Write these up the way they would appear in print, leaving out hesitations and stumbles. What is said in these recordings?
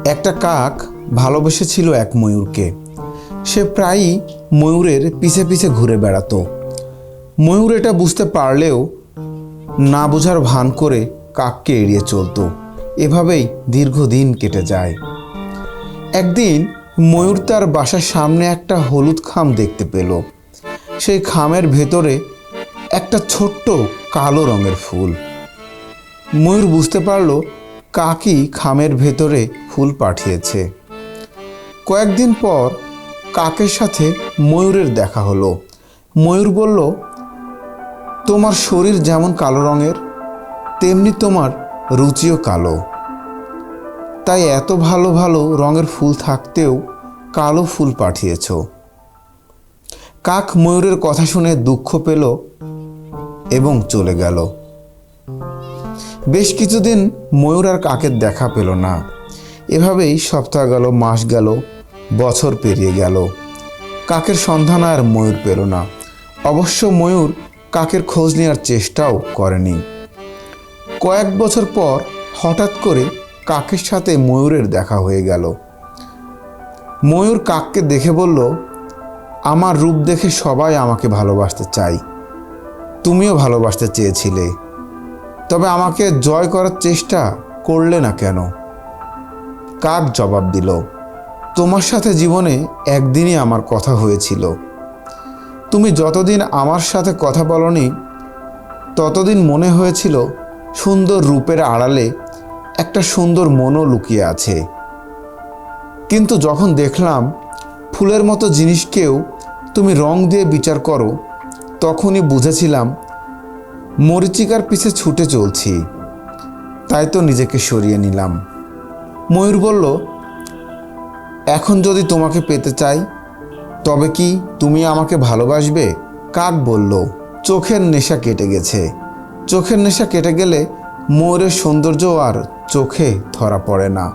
একটা কাক ভালোবেসেছিল এক ময়ূরকে। সে প্রায়ই ময়ূরের পিছে পিছে ঘুরে বেড়াতো। ময়ূর এটা বুঝতে পারলেও না বোঝার ভান করে কাককে এড়িয়ে চলতো। এভাবেই দীর্ঘদিন কেটে যায়। একদিন ময়ূর তার বাসার সামনে একটা হলুদ খাম দেখতে পেল। সেই খামের ভেতরে একটা ছোট্ট কালো রঙের ফুল। ময়ূর বুঝতে পারল কাকই খামের ভেতরে ফুল পাঠিয়েছে। কয়েকদিন পর কাকের সাথে ময়ূরের দেখা হলো। ময়ূর বলল, তোমার শরীর যেমন কালো রঙের, তেমনি তোমার রুচিও কালো। তাই এত ভালো ভালো রঙের ফুল থাকতেও কালো ফুল পাঠিয়েছ। কাক ময়ূরের কথা শুনে দুঃখ পেল এবং চলে গেল। বেশ কিছুদিন ময়ূর আর কাকের দেখা পেল না। এভাবেই সপ্তাহ গেল, মাস গেল, বছর পেরিয়ে গেল। কাকের সন্ধান আর ময়ূর পেল না। অবশ্য ময়ূর কাকের খোঁজ নেওয়ার চেষ্টাও করেনি। কয়েক বছর পর হঠাৎ করে কাকের সাথে ময়ূরের দেখা হয়ে গেল। ময়ূর কাককে দেখে বলল, আমার রূপ দেখে সবাই আমাকে ভালোবাসতে চায়। তুমিও ভালোবাসতে চেয়েছিলে, তবে আমাকে জয় করার চেষ্টা করলে না কেন? কাক জবাব দিল, তোমার সাথে জীবনে একদিনই আমার কথা হয়েছিল। তুমি যতদিন আমার সাথে কথা বলনি, ততদিন মনে হয়েছিল সুন্দর রূপের আড়ালে একটা সুন্দর মনও লুকিয়ে আছে। কিন্তু যখন দেখলাম ফুলের মতো জিনিসকেও তুমি রং দিয়ে বিচার করো, তখনই বুঝেছিলাম মরীচিকার পিছে ছুটে চলছি। তাই তো নিজেকে সরিয়ে নিলাম। ময়ূর বলল, এখন যদি তোমাকে পেতে চাই, তবে কি তুমি আমাকে ভালোবাসবে? কাক বলল, চোখের নেশা কেটে গেছে। চোখের নেশা কেটে গেলে ময়ূরের সৌন্দর্য আর চোখে ধরা পড়ে না।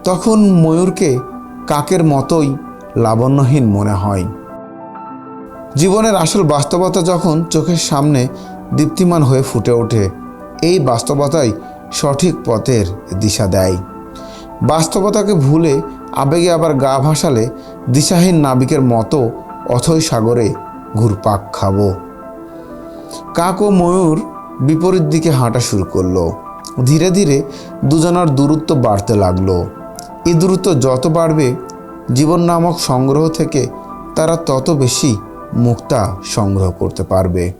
তখন ময়ূরকে কাকের মতোই লাবণ্যহীন মনে হয়। জীবনের আসল বাস্তবতা যখন চোখের সামনে দীপ্তিমান হয়ে ফুটে ওঠে, এই বাস্তবতাই সঠিক পথের দিশা দেয়। বাস্তবতাকে ভুলে আবেগে আবার গা ভাসালে দিশাহীন নাবিকের মতো অথই সাগরে ঘুরপাক খাবো। কাক ও ময়ূর বিপরীত দিকে হাঁটা শুরু করলো। ধীরে ধীরে দুজনের দূরত্ব বাড়তে লাগলো। এই দূরত্ব যত বাড়বে, জীবন নামক সংগ্রহ থেকে তারা তত বেশি মুক্তা সংগ্রহ করতে পারবে।